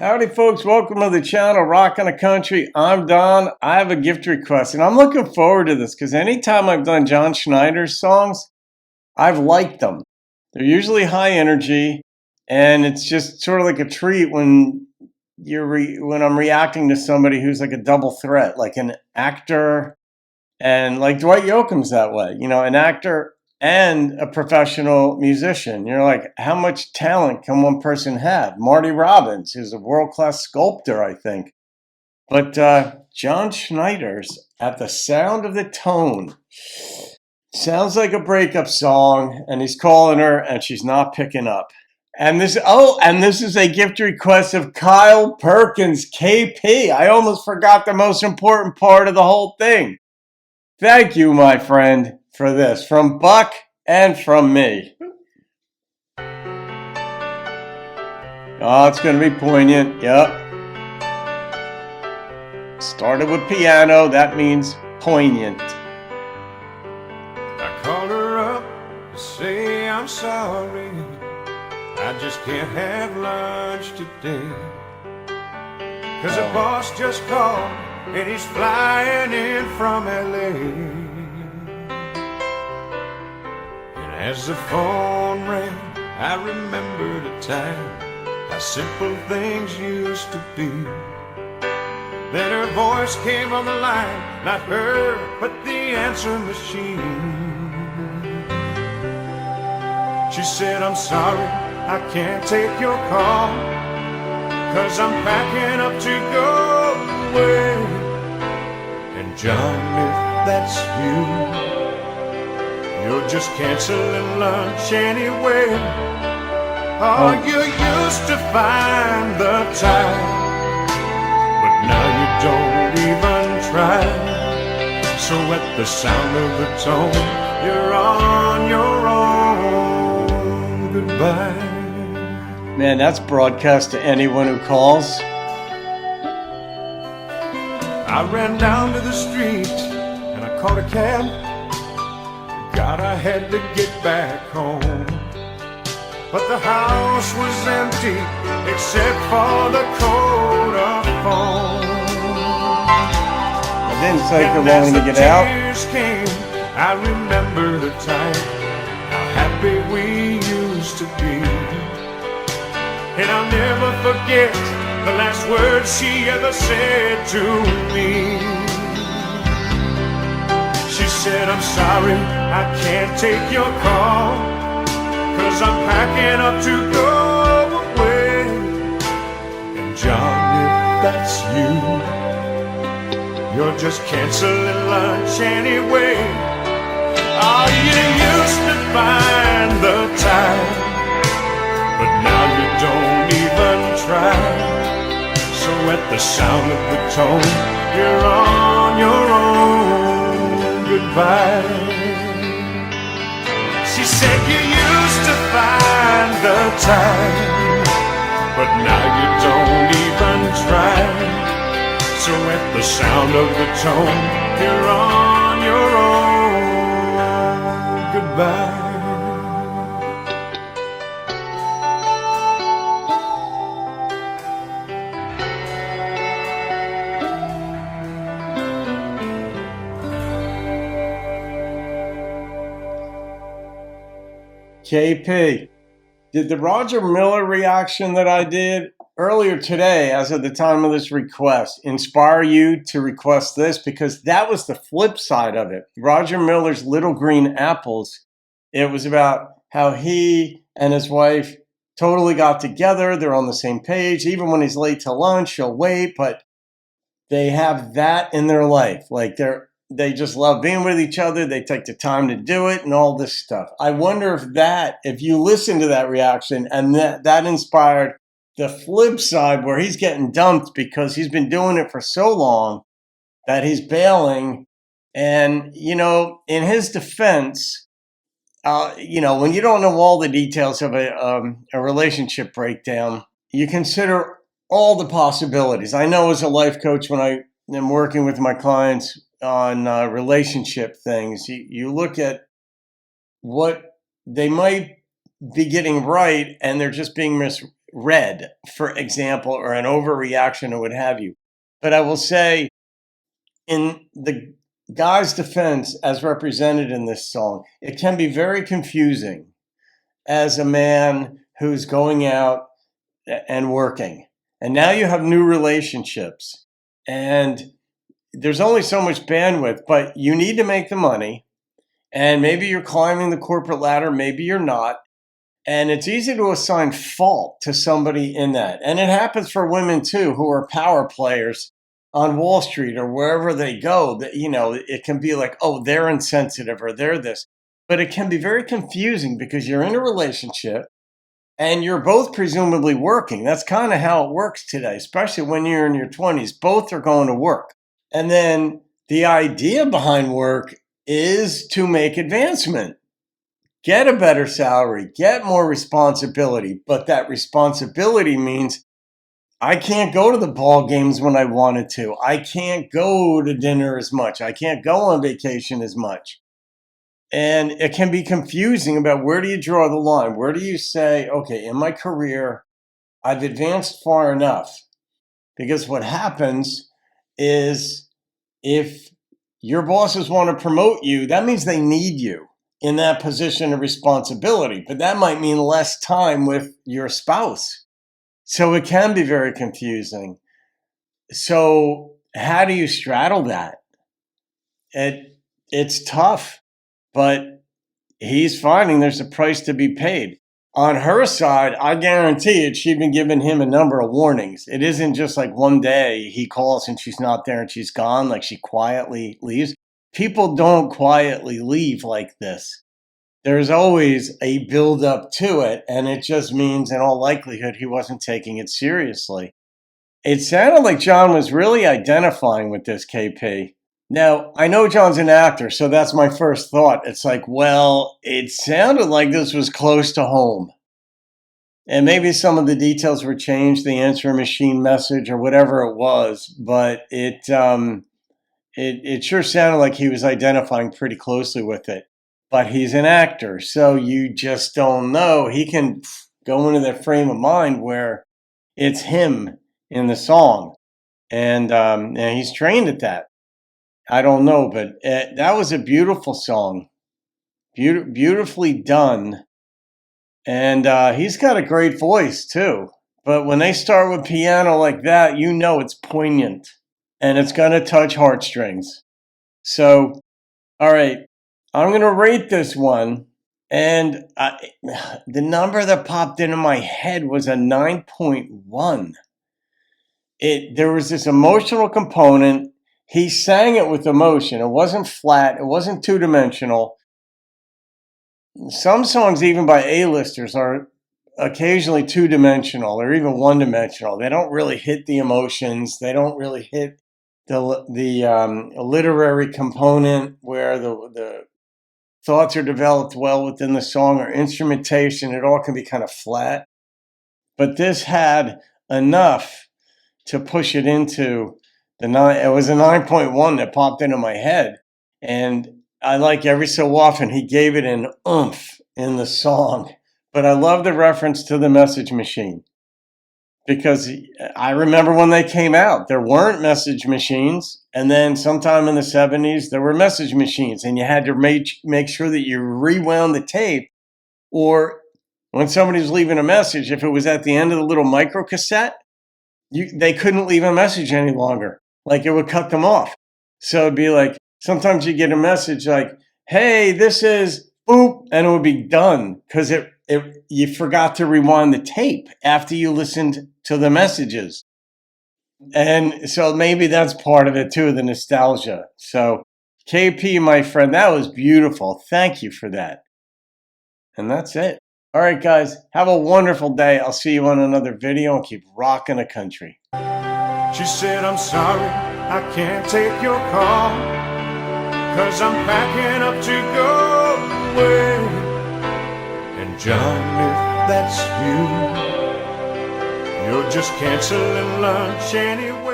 Howdy, folks. Welcome to the channel, Rockin' the Country. I'm Don. I have a gift request, and I'm looking forward to this because anytime I've done John Schneider's songs, I've liked them. They're usually high energy, and it's just sort of like a treat when when I'm reacting to somebody who's like a double threat, like an actor, and like Dwight Yoakam's that way. You know, an actor and a professional musician. You're like, how much talent can one person have? Marty Robbins is a world-class sculptor, I think. But John Schneider's At the Sound of the Tone. Sounds like a breakup song, and he's calling her, and she's not picking up. And this is a gift request of Kyle Perkins, KP. I almost forgot the most important part of the whole thing. Thank you, my friend, for this. From Buck and from me. Oh, it's going to be poignant. Yep. Started with piano. That means poignant. I called her up to say I'm sorry. I just can't have lunch today. 'Cause the boss just called and he's flying in from LA. And as the phone rang, I remembered a time how simple things used to be. Then her voice came on the line, not her, but the answer machine. She said, I'm sorry, I can't take your call, 'cause I'm packing up to go away. And John, if that's you, you're just canceling lunch anyway. Oh, you used to find the time, but now you don't even try. So at the sound of the tone, you're on your own. Goodbye. Man, that's broadcast to anyone who calls. I ran down to the street and I caught a cab. God, I had to get back home. But the house was empty except for the coat of phone. It didn't take her long to get out. Tears came, I remember the time, how happy we used to be. And I'll never forget the last words she ever said to me. She said, I'm sorry, I can't take your call, 'cause I'm packing up to go away. And John, if that's you, you're just canceling lunch anyway. Oh, you used to find the time, but now you don't even try. So at the sound of the tone, you're on your own. Goodbye. She said you used to find the time, but now you don't even try. So at the sound of the tone, you're on your own. Goodbye. KP, did the Roger Miller reaction that I did earlier today, as of the time of this request, inspire you to request this? Because that was the flip side of it. Roger Miller's Little Green Apples. It was about how he and his wife totally got together. They're on the same page. Even when he's late to lunch, she'll wait, but they have that in their life. Like they just love being with each other. They take the time to do it and all this stuff. I wonder if you listen to that reaction and that inspired the flip side where he's getting dumped because he's been doing it for so long that he's bailing. And, you know, in his defense, you know, when you don't know all the details of a relationship breakdown, you consider all the possibilities. I know as a life coach, when I am working with my clients on relationship things, you look at what they might be getting right and they're just being read, for example, or an overreaction or what have you. But I will say, in the guy's defense, as represented in this song, it can be very confusing as a man who's going out and working. And now you have new relationships. And there's only so much bandwidth, but you need to make the money. And maybe you're climbing the corporate ladder, maybe you're not. And it's easy to assign fault to somebody in that. And it happens for women too, who are power players on Wall Street or wherever they go. That, you know, it can be like, oh, they're insensitive or they're this. But it can be very confusing because you're in a relationship and you're both presumably working. That's kind of how it works today, especially when you're in your 20s. Both are going to work. And then the idea behind work is to make advancement, get a better salary, get more responsibility. But that responsibility means I can't go to the ball games when I wanted to. I can't go to dinner as much. I can't go on vacation as much. And it can be confusing about where do you draw the line? Where do you say, okay, in my career, I've advanced far enough? Because what happens is if your bosses want to promote you, that means they need you in that position of responsibility. But that might mean less time with your spouse. So it can be very confusing. So how do you straddle that? It's tough. But he's finding there's a price to be paid. On her side, I guarantee it, she'd been giving him a number of warnings. It isn't just like one day he calls and she's not there and she's gone, like she quietly leaves. People don't quietly leave like this. There's always a build-up to it, and it just means in all likelihood he wasn't taking it seriously. It sounded like John was really identifying with this, KP. Now, I know John's an actor, so that's my first thought. It's like, well, it sounded like this was close to home. And maybe some of the details were changed, the answering machine message or whatever it was, but it sure sounded like he was identifying pretty closely with it. But he's an actor, so you just don't know. He can go into that frame of mind where it's him in the song. And he's trained at that. I don't know, but that was a beautiful song, beautifully done. And he's got a great voice too. But when they start with piano like that, you know it's poignant and it's going to touch heartstrings. So, all right, I'm going to rate this one. And the number that popped into my head was a 9.1. There was this emotional component. He sang it with emotion. It wasn't flat. It wasn't two-dimensional. Some songs, even by A-listers, are occasionally two-dimensional or even one-dimensional. They don't really hit the emotions. They don't really hit the literary component where the thoughts are developed well within the song or instrumentation. It all can be kind of flat. But this had enough to push it into the 9. It was a 9.1 that popped into my head. And I like every so often he gave it an oomph in the song. But I love the reference to the message machine. Because I remember when they came out, there weren't message machines. And then sometime in the 70s, there were message machines. And you had to make sure that you rewound the tape. Or when somebody was leaving a message, if it was at the end of the little micro cassette, they couldn't leave a message any longer. Like it would cut them off. So it'd be like, sometimes you get a message like, hey, this is boop, and it would be done because you forgot to rewind the tape after you listened to the messages. And so maybe that's part of it too, the nostalgia. So KP, my friend, that was beautiful. Thank you for that. And that's it. All right, guys, have a wonderful day. I'll see you on another video and keep rocking the country. She said, I'm sorry, I can't take your call, 'cause I'm packing up to go away. And John, if that's you, you're just canceling lunch anyway.